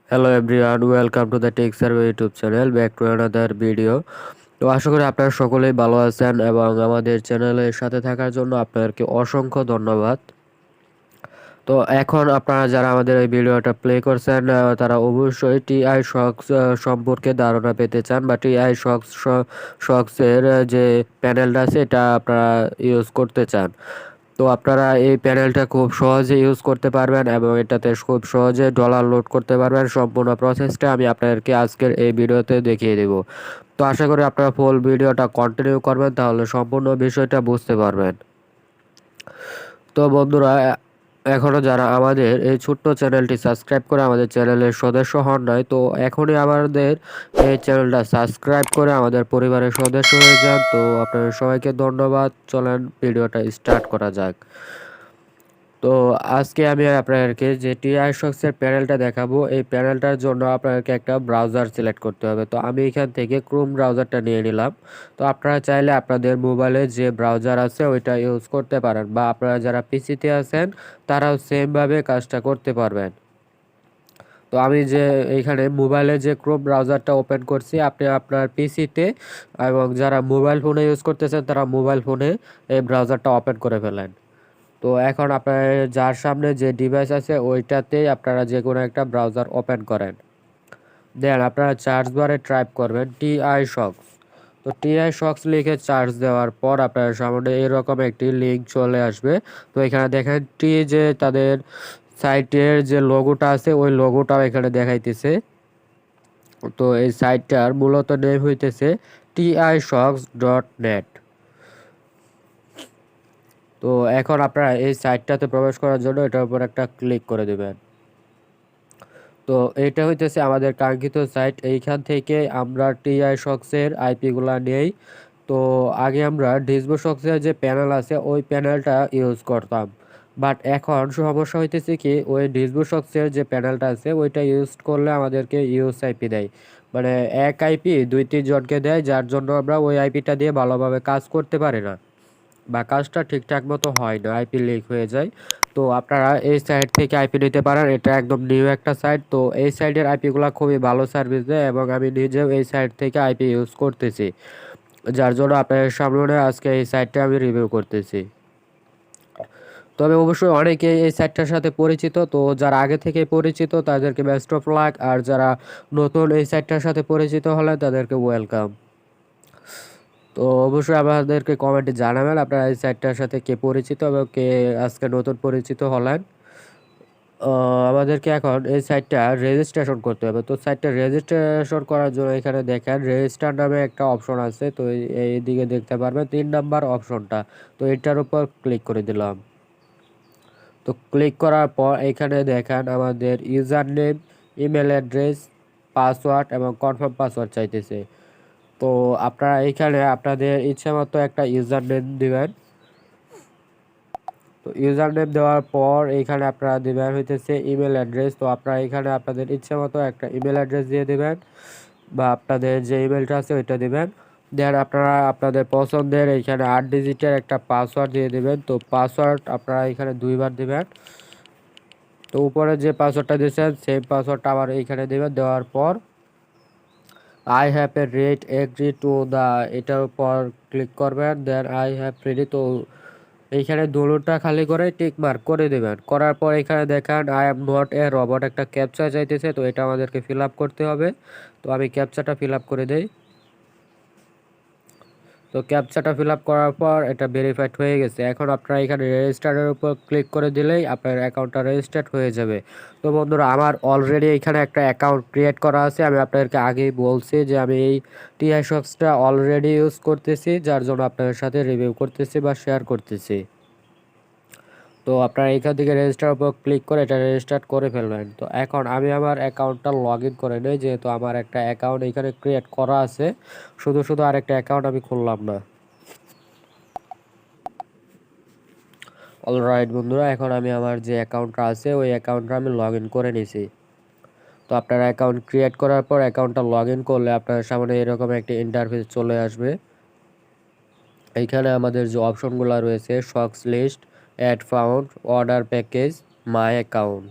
Hello everyone, welcome to the Tech Survey YouTube channel. Back to another video. তো আশা করি আপনারা সকলেই ভালো আছেন এবং আমাদের চ্যানেলের সাথে থাকার জন্য আপনাদেরকে অসংখ্য ধন্যবাদ। তো এখন আপনারা যারা আমাদের এই ভিডিওটা প্লে করছেন তারা অবশ্যই টিআই শক্স সম্পর্কে ধারণা পেতে চান বা টিআই শক্সের যে প্যানেলটা আছে এটা আপনারা ইউজ করতে চান। তো আপনারা এই প্যানেলটা খুব সহজে ইউজ করতে পারবেন এবং এটাতে খুব সহজে ডলার লোড করতে পারবেন। সম্পূর্ণ প্রসেসটা আমি আপনাদেরকে আজকের এই ভিডিওতে দেখিয়ে দেব। তো আশা করি আপনারা ফুল ভিডিওটা কন্টিনিউ করবেন, তাহলে সম্পূর্ণ বিষয়টা বুঝতে পারবেন। তো বন্ধুরা, এখনও যারা আমাদের এই ছোট্ট চ্যানেলটি সাবস্ক্রাইব করে আমাদের চ্যানেলের সদস্য হন নাই, তো এখনই আমাদের এই চ্যানেলটা সাবস্ক্রাইব করে আমাদের পরিবারের সদস্য হয়ে যান। তো আপনাদের সবাইকে ধন্যবাদ। চলেন ভিডিওটা স্টার্ট করা যাক। তো আজকে আমি আপনাদেরকে যে টিআই শক্সের প্যানেলটা দেখাবো, এই প্যানেলটার জন্য আপনাদেরকে একটা ব্রাউজার সিলেক্ট করতে হবে। তো আমি এখান থেকে ক্রোম ব্রাউজারটা নিয়ে নিলাম। তো আপনারা চাইলে আপনাদের মোবাইলে যে ব্রাউজার আছে ওইটা ইউজ করতে পারেন, বা আপনারা যারা পিসিতে আছেন তারাও সেমভাবে কাজটা করতে পারবেন। তো আমি যে এইখানে মোবাইলে যে ক্রোম ব্রাউজারটা ওপেন করছি, আপনি আপনার পিসিতে এবং যারা মোবাইল ফোনে ইউজ করতেছেন তারা মোবাইল ফোনে এই ব্রাউজারটা ওপেন করে ফেলেন। তো এখন আপনার যার সামনে যে ডিভাইস আছে ওইটাতেই আপনারা যে কোনো একটা ব্রাউজার ওপেন করেন। দেন আপনারা সার্চ বারে টাইপ করবেন টিআই শক্স। তো টিআই শক্স লিখে সার্চ দেওয়ার পর আপনার সামনে এরকম একটি লিঙ্ক চলে আসবে। তো এখানে দেখেন যে তাদের সাইটের যে লোগোটা আছে ওই লোগোটাও এখানে দেখাইতেছে। তো এই সাইটটার মূলত নেম হইতেছে tisocks.net। তো এখন আপনারা এই সাইটটাতে প্রবেশ করার জন্য এটার উপর একটা ক্লিক করে দেবেন। তো এটা হইতেছে আমাদের কাঙ্ক্ষিত সাইট। এইখান থেকে আমরা টিআই শক্সের আইপিগুলা নেই। তো আগে আমরা শক্সের যে প্যানেল আছে ওই প্যানেলটা ইউজ করতাম, বাট এখন সমস্যা হইতেছে কি, ওই শক্সের যে প্যানেলটা আছে ওইটা ইউজ করলে আমাদেরকে ইউজ আইপি দেয়, মানে এক আইপি 2-3 জনকে দেয়, যার জন্য আমরা ওই আইপিটা দিয়ে ভালোভাবে কাজ করতে পারি না বা কাজটা ঠিকঠাক মতো হয় না, আইপি লিক হয়ে যায়। তো আপনারা এই সাইট থেকে আইপি নিতে পারেন, এটা একদম নিউ একটা সাইট। তো এই সাইটের আইপিগুলো খুবই ভালো সার্ভিস দেয় এবং আমি নিজেও এই সাইট থেকে আইপি ইউজ করতেছি, যার জন্য আপনাদের সামনে আজকে এই সাইটটা আমি রিভিউ করতেছি। তবে অবশ্যই অনেকে এই সাইটটার সাথে পরিচিত, তো যারা আগে থেকে পরিচিত তাদেরকে বেস্ট অফ লাক, আর যারা নতুন এই সাইটটার সাথে পরিচিত হলে তাদেরকে ওয়েলকাম। তো অবশ্যই আমাদেরকে কমেন্টে জানাবেন আপনারা এই সাইটটার সাথে কে পরিচিত এবং কে আজকে নতুন পরিচিত হলেন। আমাদেরকে এখন এই সাইটটা রেজিস্ট্রেশন করতে হবে। তো সাইটটা রেজিস্ট্রেশন করার জন্য এখানে দেখেন রেজিস্টার নামে একটা অপশন আছে। তো এই দিকে দেখতে পারবেন 3 নাম্বার অপশনটা। তো এটার উপর ক্লিক করে দিলাম। তো ক্লিক করার পর এখানে দেখেন আমাদের user name, email address, password এবং কনফার্ম পাসওয়ার্ড চাইতেছে। তো আপনারা এখানে আপনাদের ইচ্ছে মতো একটা ইউজার নেম দিবেন। তো ইউজার নেম দেওয়ার পর এখানে আপনারা দিবেন হইতেছে ইমেল অ্যাড্রেস। তো আপনারা এখানে আপনাদের ইচ্ছে মতো একটা ইমেল অ্যাড্রেস দিয়ে দিবেন বা আপনাদের যে ইমেলটা আছে ওইটা দিবেন। দেন আপনারা আপনাদের পছন্দের এখানে 8 ডিজিটের একটা পাসওয়ার্ড দিয়ে দিবেন। তো পাসওয়ার্ড আপনারা এখানে 2বার দিবেন। তো উপরে যে পাসওয়ার্ডটা দিয়েছেন সেম পাসওয়ার্ডটা আবার এইখানে দিবেন। দেওয়ার পর I have a read agree to the এটার উপর ক্লিক করবেন। Then I have ready. তো এইখানে দোনোটা খালি করে টিক মার্ক করে দেবেন। করার পর এখানে দেখেন I am not a robot একটা ক্যাপচা চাইতেছে, তো এটা আমাদেরকে ফিল আপ করতে হবে। তো আমি ক্যাপচাটা ফিল আপ করে দেই। তো ক্যাপচাটা ফিল আপ করার পর এটা ভেরিফাইড হয়ে গেছে। এখন আপনারা এখানে রেজিস্টারের উপর ক্লিক করে দিলেই আপনার অ্যাকাউন্টটা রেজিস্টার্ড হয়ে যাবে। তো বন্ধুরা, আমার অলরেডি এখানে একটা অ্যাকাউন্ট ক্রিয়েট করা আছে। আমি আপনাদেরকে আগেই বলছি যে আমি এই টিআই শক্সটা অলরেডি ইউজ করতেছি, যার জন্য আপনাদের সাথে রিভিউ করতেছি বা শেয়ার করতেছি। তো আপনারা এখান থেকে রেজিস্টার উপর ক্লিক করে এটা রেজিস্টার করে ফেলবেন। তো এখন আমি আমার অ্যাকাউন্টটা লগ ইন করে নিই, যেহেতু আমার একটা অ্যাকাউন্ট এখানে ক্রিয়েট করা আছে, শুধু শুধু আরেকটা অ্যাকাউন্ট আমি খুললাম না। অলরাইট বন্ধুরা, এখন আমি আমার যে অ্যাকাউন্টটা আছে ওই অ্যাকাউন্টটা আমি লগ ইন করে নিছি। তো আপনারা অ্যাকাউন্ট ক্রিয়েট করার পর অ্যাকাউন্টটা লগ ইন করলে আপনার সামনে এরকম একটা ইন্টারফেস চলে আসবে। এইখানে আমাদের যে অপশনগুলো রয়েছে শক্স list, add found, order package, my account.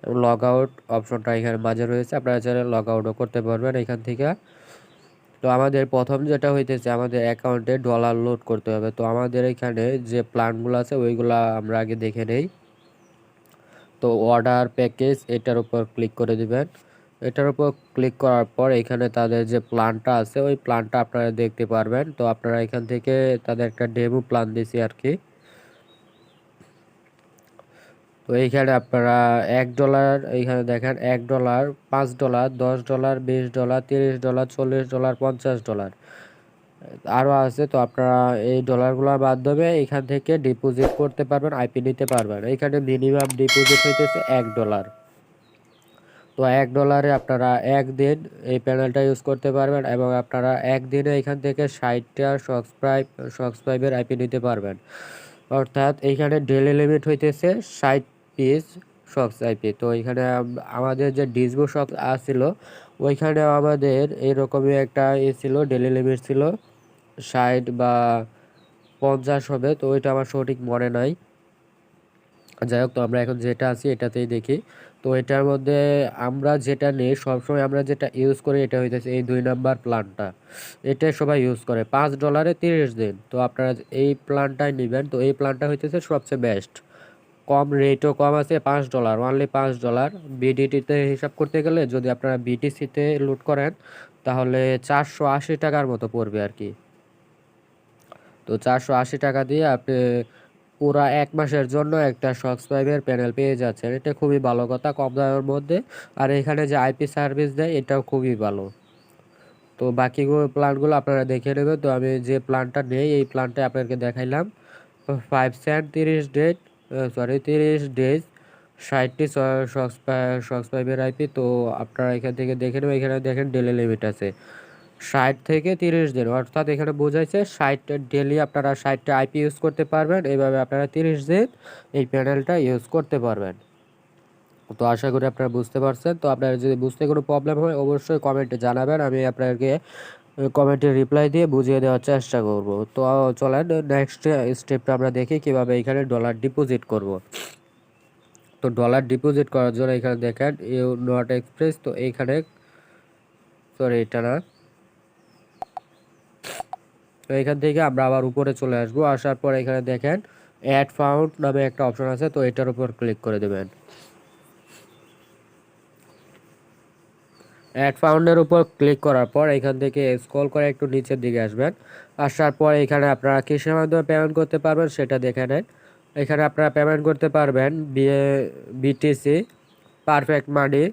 এবং লগ আউট অপশনটা এখানে মাঝে রয়েছে, আপনারা চাইলে লগ আউটও করতে পারবেন এখান থেকে। তো আমাদের প্রথম যেটা হইতেছে, আমাদের অ্যাকাউন্টে ডলার লোড করতে হবে। তো আমাদের এখানে যে প্ল্যানগুলো আছে ওইগুলা আমরা আগে দেখে নেই। তো অর্ডার প্যাকেজ এটার উপর ক্লিক করে দিবেন। এটার উপর ক্লিক করার পর এখানে তাদের যে প্ল্যানটা আছে ওই প্ল্যানটা আপনারা দেখতে পারবেন। তো আপনারা এখান থেকে তাদের একটা ডেমো প্ল্যান দিছি আর কি। তো এইখানে আপনারা $1, এইখানে দেখেন $1, $5, $10, $20, $30, $40, $50 আরও আছে। তো আপনারা এই ডলারগুলোর মাধ্যমে এখান থেকে ডিপোজিট করতে পারবেন, আইপি নিতে পারবেন। এখানে মিনিমাম ডিপোজিট হইতেছে $1। তো $1 আপনারা একদিন এই প্যানেলটা ইউজ করতে পারবেন এবং আপনারা একদিনে এখান থেকে 60টা সক্স5 আইপি নিতে পারবেন। অর্থাৎ এইখানে ডেলি লিমিট হইতেছে 60 পিস সক্স আইপি। তো এইখানে আমাদের যে ডিসবো শক্স আসছিল ওইখানে আমাদের এইরকমই একটা ছিল, ডেলি লিমিট ছিল 60 বা 50 হবে। তো ওইটা আমার সঠিক মনে নাই। যাই হোক, তো আমরা এখন যেটা আছি এটাতেই দেখি। তো এটার মধ্যে আমরা যেটা নেই সবসময়, আমরা যেটা ইউজ করি এটা হইতেছে এই 2 নাম্বার প্ল্যানটা। এটাই সবাই ইউজ করে $5 30 দিন। তো আপনারা এই প্ল্যানটাই নেবেন। তো এই প্ল্যানটা হইতেছে সবচেয়ে বেস্ট, কম রেটও কম আছে, $5, অনলি $5। বিডিটিতে হিসাব করতে গেলে যদি আপনারা বিটিসিতে লুট করেন তাহলে 480 টাকার মতো পড়বে আর কি। তো 480 টাকা দিয়ে আপনি পুরা 1 মাসের জন্য একটা সক্স5 প্যানেল পেয়ে যাচ্ছেন। এটা খুবই ভালো কথা, কম দামের মধ্যে। আর এখানে যে আইপি সার্ভিস দেয় এটাও খুবই ভালো। তো বাকিগুলো প্ল্যানগুলো আপনারা দেখে নেবেন। তো আমি যে প্ল্যানটা নেই এই প্ল্যানটা আপনাদেরকে দেখাইলাম। 5 সেন্ট 30 ডেজ 60টি সক্স5 আইপি। তো আপনারা এখান থেকে দেখে নেবেন। এখানে দেখেন ডেলি লিমিট আছে 60 থেকে 30 দিন, অর্থাৎ এখানে বোঝাইছে 60 ডেলি আপনারা 60টা আইপি ইউজ করতে পারবেন। এইভাবে আপনারা 30 দিন এই প্যানেলটা ইউজ করতে পারবেন। তো আশা করি আপনারা বুঝতে পারছেন। তো আপনার যদি বুঝতে কোনো প্রবলেম হয় অবশ্যই কমেন্টে জানাবেন, আমি আপনাকে কমেন্টে রিপ্লাই দিয়ে বুঝিয়ে দেওয়ার চেষ্টা করব। তো চলেন নেক্সট স্টেপটা আমরা দেখি কিভাবে এখানে ডলার ডিপোজিট করব। তো ডলার ডিপোজিট করার জন্য এখানে দেখেন ইউ নট এক্সপ্রেস। তো এইখানে সরি এটা না, তো এখান থেকে আমরা আবার উপরে চলে আসবো। আসার পর এখানে দেখেন অ্যাড ফাউন্ড নামে একটা অপশন আছে, তো এটার উপর ক্লিক করে দেবেন। অ্যাড ফাউন্ডের উপর ক্লিক করার পর এখান থেকে স্ক্রল করে একটু নিচের দিকে আসবেন। আসার পর এখানে আপনারা কিসের মাধ্যমে পেমেন্ট করতে পারবেন সেটা দেখে নেন। এখানে আপনারা পেমেন্ট করতে পারবেন বিটিসি, পারফেক্ট মানি,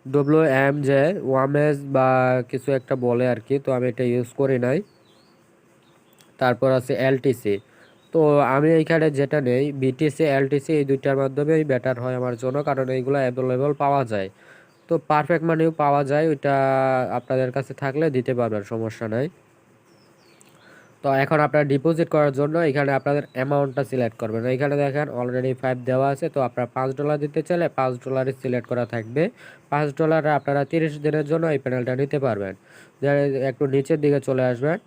WMJ, ওয়ামেজ বা কিছু একটা বলে আর কি। তো আমি এটা ইউজ করি নাই। তারপর আছে এলটিসি। তো আমি এইখানে যেটা নেই বিটিসি এলটিসি, এই দুইটার মাধ্যমেই বেটার হয় আমার জন্য, কারণ এইগুলো অ্যাভেলেবল পাওয়া যায়। তো পারফেক্ট মানিও পাওয়া যায়, ওইটা আপনাদের কাছে থাকলে দিতে পারবেন, সমস্যা নাই। তো এখন আপনারা ডিপোজিট করার জন্য এখানে আপনাদের অ্যামাউন্টটা সিলেক্ট করবেন। এখানে দেখেন অলরেডি 5 দেওয়া আছে। তো আপনারা $5 দিতে চাইলে $5 সিলেক্ট করা থাকবে। $5 আপনারা 30 দিনের জন্য এই প্যানেলটা নিতে পারবেন। একটু নিচের দিকে চলে আসবেন।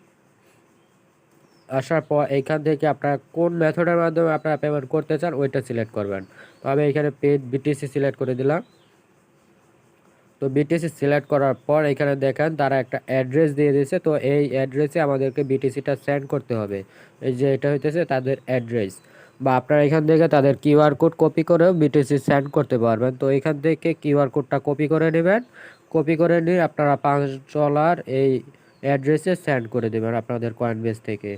আসার পর এইখান থেকে আপনারা কোন মেথডের মাধ্যমে আপনারা পেমেন্ট করতে চান ওইটা সিলেক্ট করবেন। তো আমি এখানে পেড বিটিসি সিলেক্ট করে দিলাম। তো বিটিসি সিলেক্ট করার পর এখানে দেখেন তারা একটা অ্যাড্রেস দিয়ে দিয়েছে। তো এই অ্যাড্রেসে আমাদেরকে বিটিসিটা সেন্ড করতে হবে। এই যে এটা হইতেছে তাদের অ্যাড্রেস, বা আপনারা এখান থেকে তাদের কিউআর কোড কপি করেও বিটিসি সেন্ড করতে পারবেন। তো এখান থেকে কিউআর কোডটা কপি করে নেবেন। কপি করে নিয়ে আপনারা $5 এই অ্যাড্রেসে সেন্ড করে দেবেন আপনাদের কয়েনবেস থেকে।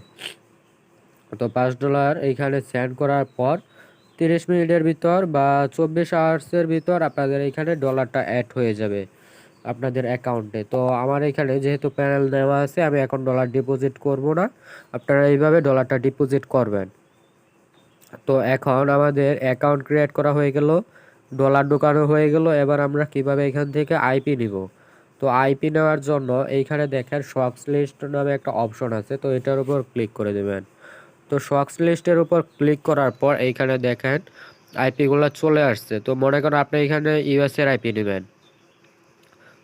তো $5 এইখানে সেন্ড করার পর 30 মিনিটের ভিতর বা 24 আওয়ার্সের ভিতর আপনাদের এইখানে ডলারটা অ্যাড হয়ে যাবে আপনাদের অ্যাকাউন্টে। তো আমার এখানে যেহেতু প্যানেল নেওয়া আছে আমি এখন ডলার ডিপোজিট করব না, আপনারা এইভাবে ডলারটা ডিপোজিট করবেন। তো এখন আমাদের অ্যাকাউন্ট ক্রিয়েট করা হয়ে গেল, ডলার ঢোকানো হয়ে গেল। এবার আমরা কিভাবে এখান থেকে আইপি নিব। তো আইপি নেওয়ার জন্য এইখানে দেখেন শক্স লিস্ট নামে একটা অপশন আছে, তো এটার উপর ক্লিক করে দেবেন। তো শক্স লিস্টের উপর ক্লিক করার পর এইখানে দেখেন আইপিগুলো চলে আসছে। তো মনে করেন আপনি এখানে ইউএসএর আইপি নেবেন।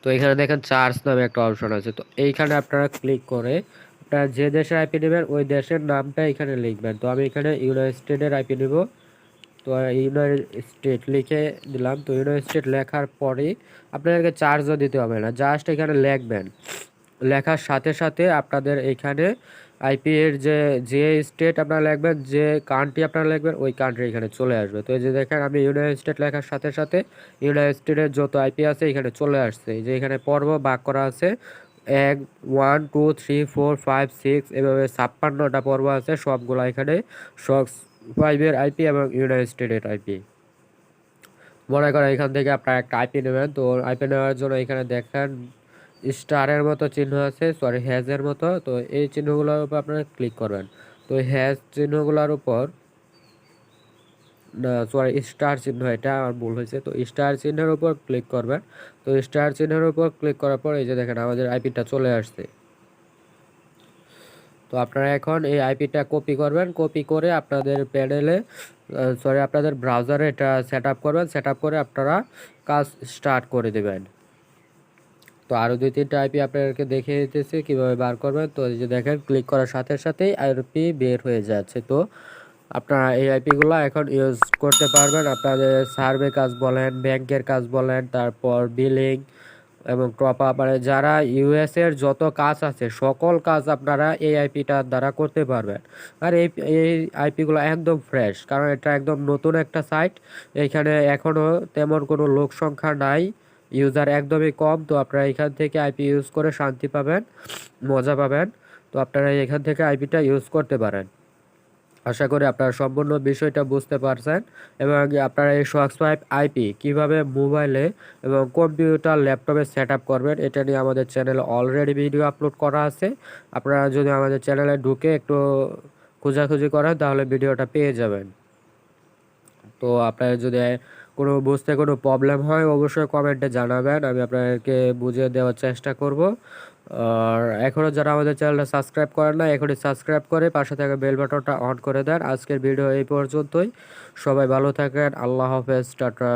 তো এখানে দেখেন চার্জ নামে একটা অপশন আছে, তো এইখানে আপনারা ক্লিক করে আপনারা যে দেশের আইপি নেবেন ওই দেশের নামটা এখানে লিখবেন। তো আমি এখানে ইউনাইটেডের আইপি নেব। তো তো ইউনাইটেড স্টেট লিখে দিলাম। তো ইউনাইটেড স্টেট লেখার পরেই আপনাদেরকে চার্জও দিতে হবে না, জাস্ট এখানে লিখবেন। লেখার সাথে সাথে আপনাদের এখানে আইপি এর যে স্টেট আপনারা লিখবেন, যে কান্ট্রি আপনারা লিখবেন, ওই কান্ট্রি এখানে চলে আসবে। তো এই যে দেখেন আমি ইউনাইটেড স্টেট লেখার সাথে সাথে ইউনাইটেড স্টেটের যত আইপি আছে এখানে চলে আসছে। এই যে এখানে পর্ব ভাগ করা আছে, 1 2 3 4 5 6 এভাবে 56টা পর্ব আছে, সবগুলো এখানে সক্স 5 এর আইপি এবং ইউনাইটেড স্টেটের আইপি। মনে করেন এখান থেকে আপনারা একটা আইপি নেবেন। তো আইপি নেওয়ার জন্য এখানে দেখেন স্টারের মতো চিহ্ন আছে, সরি হ্যাজের মতো। তো এই চিহ্নগুলোর উপর আপনারা ক্লিক করবেন। তো হ্যাজ চিহ্নগুলোর উপর, না সরি স্টার চিহ্ন, এটা আমার ভুল হয়েছে। তো স্টার চিহ্নের উপর ক্লিক করবেন। তো স্টার চিহ্নের উপর ক্লিক করার পর এই যে দেখেন আমাদের আইপিটা চলে আসছে। তো আপনারা এখন এই আইপিটা কপি করবেন, কপি করে আপনাদের প্যানেলে সরি আপনাদের ব্রাউজারে এটা সেট আপ করবেন। সেট আপ করে আপনারা কাজ স্টার্ট করে দেবেন। তো আরও 2-3টা আইপি আপনাদেরকে দেখিয়ে দিতেছি কীভাবে বার করবেন। তো এই যে দেখেন ক্লিক করার সাথে সাথেই আইপি বের হয়ে যাচ্ছে। তো আপনারা এই আইপিগুলো এখন ইউজ করতে পারবেন। আপনাদের সার্ভে কাজ বলেন, ব্যাংকের কাজ বলেন, তারপর বিলিং এবং টপ আপ, মানে যারা ইউএসের যত কাজ আছে সকল কাজ আপনারা এই আইপিটার দ্বারা করতে পারবেন। আর এই আইপিগুলো একদম ফ্রেশ, কারণ এটা একদম নতুন একটা সাইট। এখানে এখনও তেমন কোনো লোক সংখ্যা নাই, ইউজার একদমই কম। তো আপনারা এখান থেকে আইপি ইউজ করে শান্তি পাবেন, মজা পাবেন। তো আপনারা এখান থেকে আইপিটা ইউজ করতে পারেন। আশা করি আপনারা সম্পূর্ণ বিষয়টা বুঝতে পারছেন এবং আপনারা এই সক্স5 আইপি কীভাবে মোবাইলে এবং কম্পিউটার ল্যাপটপে সেট আপ করবেন এটা নিয়ে আমাদের চ্যানেলে অলরেডি ভিডিও আপলোড করা আছে। আপনারা যদি আমাদের চ্যানেলে ঢুকে একটু খোঁজাখুঁজি করেন তাহলে ভিডিওটা পেয়ে যাবেন। তো আপনারা যদি বুঝতে কোনো প্রবলেম হয় অবশ্যই কমেন্টে জানাবেন, আমি আপনাদেরকে বুঝিয়ে দেওয়ার চেষ্টা করব। আর এখনও যারা আমাদের চ্যানেলটা সাবস্ক্রাইব করেন না, এখনই সাবস্ক্রাইব করে পাশে থাকা বেল বাটনটা অন করে দেন। আজকের ভিডিও এই পর্যন্তই, সবাই ভালো থাকেন, আল্লাহ হাফেজ, টাটা।